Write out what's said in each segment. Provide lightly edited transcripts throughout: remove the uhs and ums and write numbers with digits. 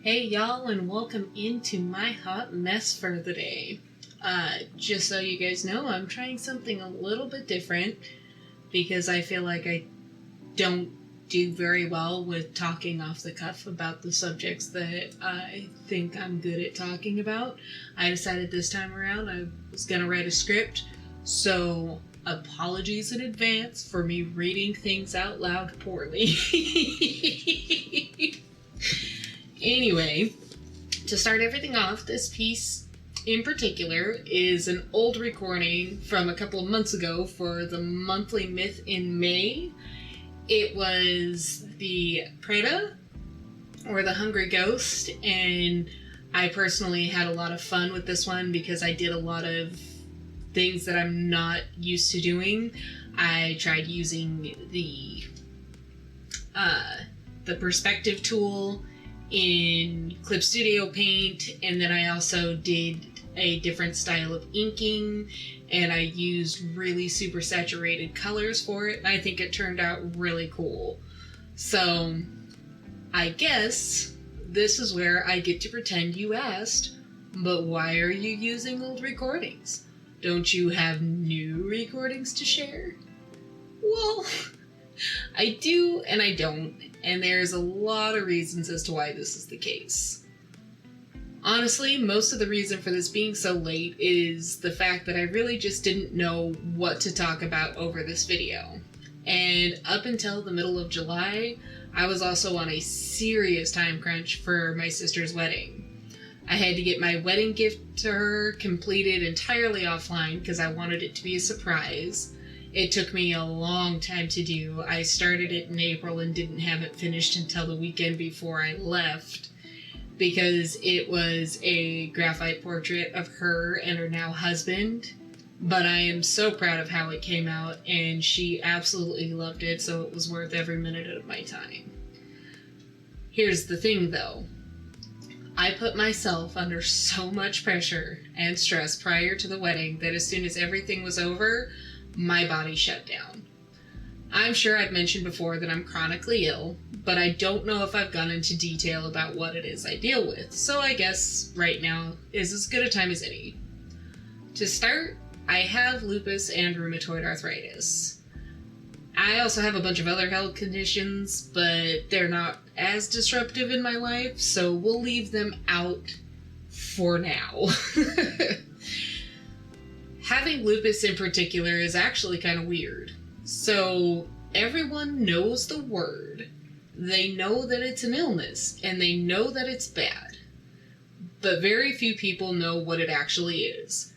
Hey y'all, and welcome into my hot mess for the day. Just so you guys know, I'm trying something a little bit different because I feel like I don't do very well with talking off the cuff about the subjects that I think I'm good at talking about. I decided this time around I was going to write a script, so apologies in advance for me reading things out loud poorly. Anyway, to start everything off, this piece in particular is an old recording from a couple of months ago for the monthly myth in May. It was the Preda, or the Hungry Ghost, and I personally had a lot of fun with this one because I did a lot of things that I'm not used to doing. I tried using the perspective tool in Clip Studio Paint, and then I also did a different style of inking, and I used really super saturated colors for it, and I think it turned out really cool. So I guess this is where I get to pretend you asked, but why are you using old recordings? Don't you have new recordings to share? Well, I do and I don't, and there's a lot of reasons as to why this is the case. Honestly, most of the reason for this being so late is the fact that I really just didn't know what to talk about over this video. And up until the middle of July, I was also on a serious time crunch for my sister's wedding. I had to get my wedding gift to her completed entirely offline because I wanted it to be a surprise. It took me a long time to do. I started it in April and didn't have it finished until the weekend before I left because it was a graphite portrait of her and her now husband. But I am so proud of how it came out, and she absolutely loved it, so it was worth every minute of my time. Here's the thing though. I put myself under so much pressure and stress prior to the wedding that as soon as everything was over, my body shut down. I'm sure I've mentioned before that I'm chronically ill, but I don't know if I've gone into detail about what it is I deal with, so I guess right now is as good a time as any. To start, I have lupus and rheumatoid arthritis. I also have a bunch of other health conditions, but they're not as disruptive in my life, so we'll leave them out for now. Having lupus in particular is actually kind of weird. So everyone knows the word. They know that it's an illness, and they know that it's bad. But very few people know what it actually is.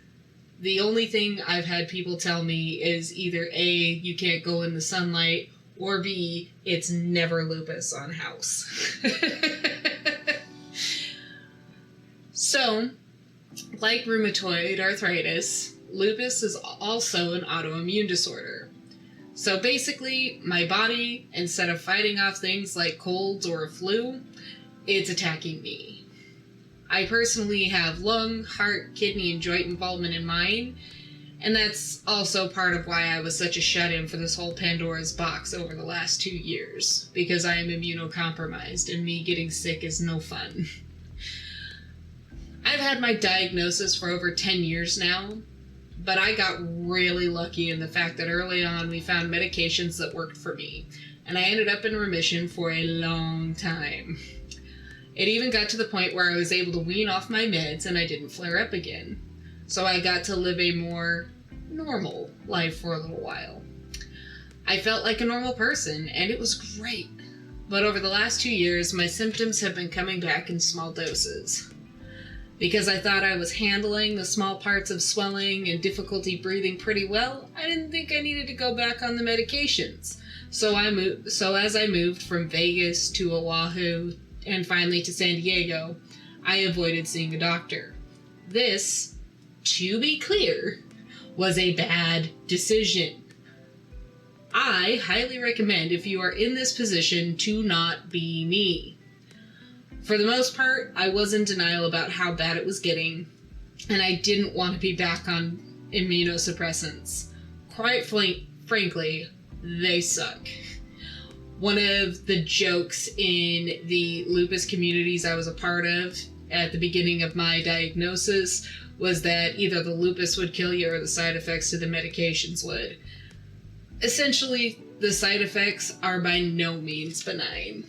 The only thing I've had people tell me is either A, you can't go in the sunlight, or B, it's never lupus on house. So, like rheumatoid arthritis, lupus is also an autoimmune disorder. So basically, my body, instead of fighting off things like colds or a flu, it's attacking me. I personally have lung, heart, kidney, and joint involvement in mine, and that's also part of why I was such a shut-in for this whole Pandora's box over the last 2 years, because I am immunocompromised, and me getting sick is no fun. I've had my diagnosis for over 10 years now, but I got really lucky in the fact that early on we found medications that worked for me, and I ended up in remission for a long time. It even got to the point where I was able to wean off my meds and I didn't flare up again. So I got to live a more normal life for a little while. I felt like a normal person, and it was great. But over the last 2 years, my symptoms have been coming back in small doses. Because I thought I was handling the small parts of swelling and difficulty breathing pretty well, I didn't think I needed to go back on the medications. So as I moved from Vegas to Oahu and finally to San Diego, I avoided seeing a doctor. This, to be clear, was a bad decision. I highly recommend, if you are in this position, to not be me. For the most part, I was in denial about how bad it was getting, and I didn't want to be back on immunosuppressants. Quite frankly, they suck. One of the jokes in the lupus communities I was a part of at the beginning of my diagnosis was that either the lupus would kill you or the side effects to the medications would. Essentially, the side effects are by no means benign.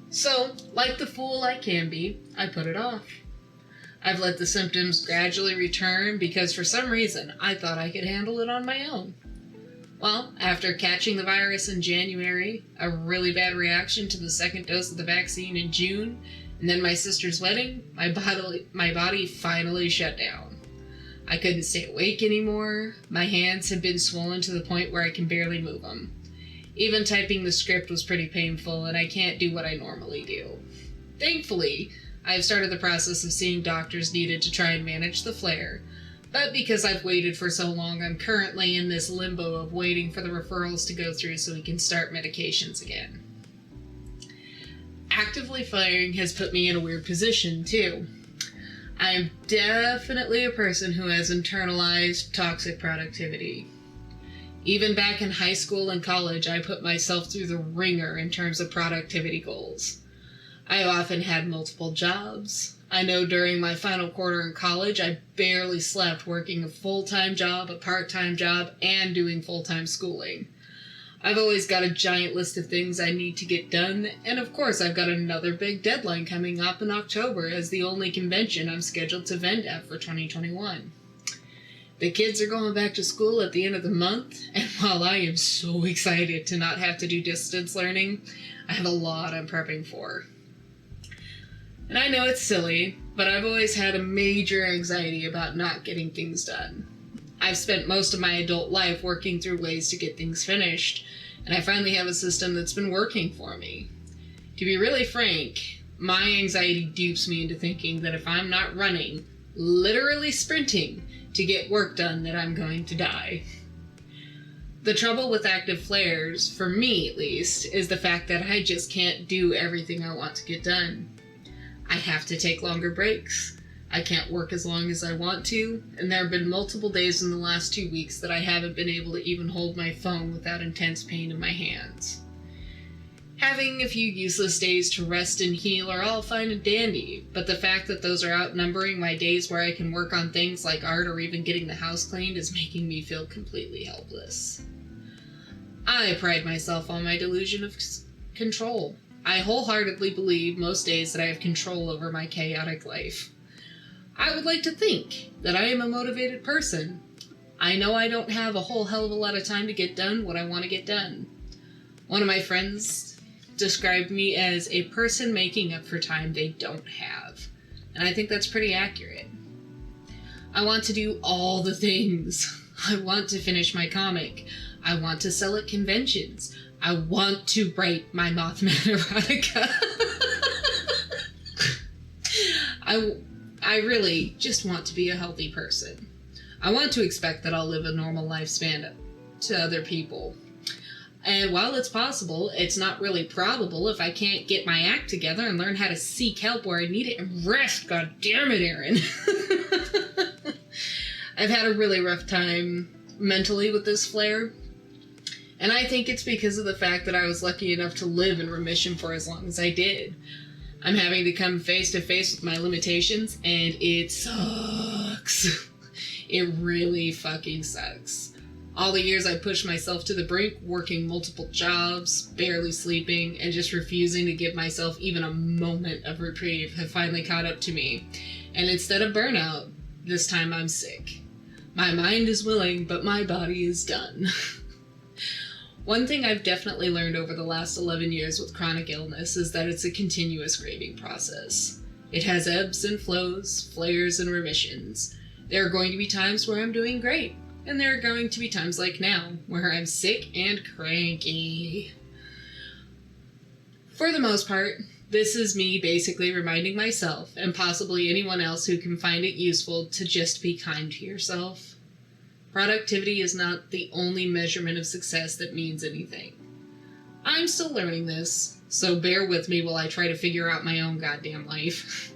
So, like the fool I can be, I put it off. I've let the symptoms gradually return because for some reason I thought I could handle it on my own. Well, after catching the virus in January, a really bad reaction to the second dose of the vaccine in June, and then my sister's wedding, my body finally shut down. I couldn't stay awake anymore. My hands had been swollen to the point where I can barely move them. Even typing the script was pretty painful, and I can't do what I normally do. Thankfully, I've started the process of seeing doctors needed to try and manage the flare, but because I've waited for so long, I'm currently in this limbo of waiting for the referrals to go through so we can start medications again. Actively flaring has put me in a weird position, too. I'm definitely a person who has internalized toxic productivity. Even back in high school and college, I put myself through the ringer in terms of productivity goals. I often had multiple jobs. I know during my final quarter in college, I barely slept, working a full-time job, a part-time job, and doing full-time schooling. I've always got a giant list of things I need to get done, and of course I've got another big deadline coming up in October as the only convention I'm scheduled to vend at for 2021. The kids are going back to school at the end of the month, and while I am so excited to not have to do distance learning, I have a lot I'm prepping for. And I know it's silly, but I've always had a major anxiety about not getting things done. I've spent most of my adult life working through ways to get things finished, and I finally have a system that's been working for me. To be really frank, my anxiety dupes me into thinking that if I'm not running, literally sprinting, to get work done, that I'm going to die. The trouble with active flares, for me at least, is the fact that I just can't do everything I want to get done. I have to take longer breaks. I can't work as long as I want to, and there have been multiple days in the last 2 weeks that I haven't been able to even hold my phone without intense pain in my hands. Having a few useless days to rest and heal are all fine and dandy, but the fact that those are outnumbering my days where I can work on things like art or even getting the house cleaned is making me feel completely helpless. I pride myself on my delusion of control. I wholeheartedly believe most days that I have control over my chaotic life. I would like to think that I am a motivated person. I know I don't have a whole hell of a lot of time to get done what I want to get done. One of my friends described me as a person making up for time they don't have, and I think that's pretty accurate. I want to do all the things. I want to finish my comic. I want to sell at conventions. I want to write my Mothman erotica. I really just want to be a healthy person. I want to expect that I'll live a normal lifespan to other people. And while it's possible, it's not really probable if I can't get my act together and learn how to seek help where I need it and rest. God damn it, Aaron. I've had a really rough time mentally with this flare. And I think it's because of the fact that I was lucky enough to live in remission for as long as I did. I'm having to come face to face with my limitations, and it sucks. It really fucking sucks. All the years I pushed myself to the brink, working multiple jobs, barely sleeping, and just refusing to give myself even a moment of reprieve have finally caught up to me. And instead of burnout, this time I'm sick. My mind is willing, but my body is done. One thing I've definitely learned over the last 11 years with chronic illness is that it's a continuous grieving process. It has ebbs and flows, flares and remissions. There are going to be times where I'm doing great, and there are going to be times like now, where I'm sick and cranky. For the most part, this is me basically reminding myself, and possibly anyone else who can find it useful, to just be kind to yourself. Productivity is not the only measurement of success that means anything. I'm still learning this, so bear with me while I try to figure out my own goddamn life.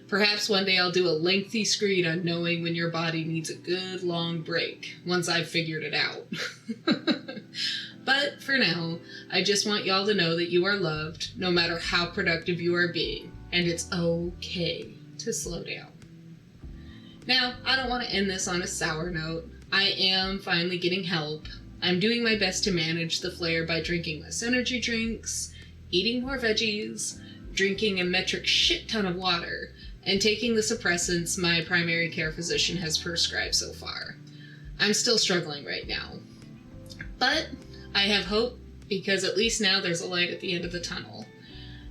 Perhaps one day I'll do a lengthy screed on knowing when your body needs a good long break, once I've figured it out. But for now, I just want y'all to know that you are loved, no matter how productive you are being, and it's okay to slow down. Now, I don't want to end this on a sour note. I am finally getting help. I'm doing my best to manage the flare by drinking less energy drinks, eating more veggies, drinking a metric shit ton of water, and taking the suppressants my primary care physician has prescribed so far. I'm still struggling right now. But I have hope, because at least now there's a light at the end of the tunnel.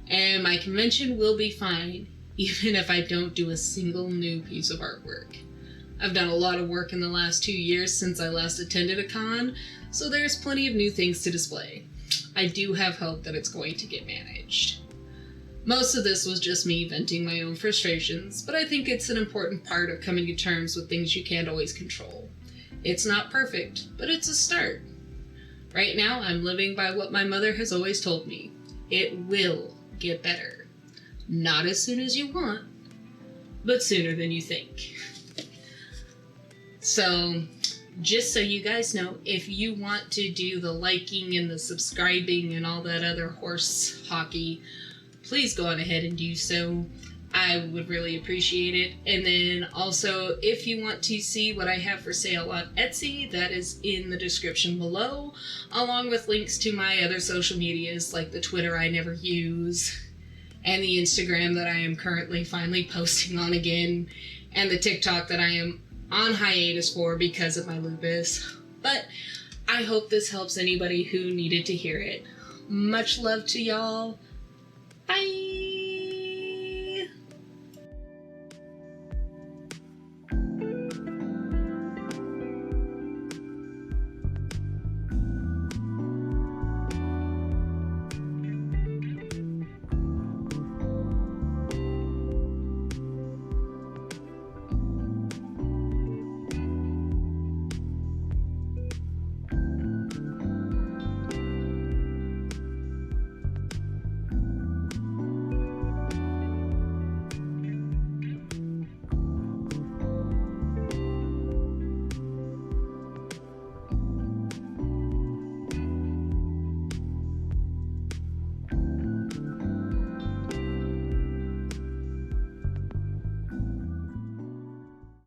And my convention will be fine, even if I don't do a single new piece of artwork. I've done a lot of work in the last 2 years since I last attended a con, so there's plenty of new things to display. I do have hope that it's going to get managed. Most of this was just me venting my own frustrations, but I think it's an important part of coming to terms with things you can't always control. It's not perfect, but it's a start. Right now, I'm living by what my mother has always told me. It will get better. Not as soon as you want, but sooner than you think. So, just so you guys know, if you want to do the liking and the subscribing and all that other horse hockey, please go on ahead and do so. I would really appreciate it. And then also, if you want to see what I have for sale on Etsy, that is in the description below, along with links to my other social medias like the Twitter I never use, and the Instagram that I am currently finally posting on again, and the TikTok that I am on hiatus for because of my lupus. But I hope this helps anybody who needed to hear it. Much love to y'all. Bye!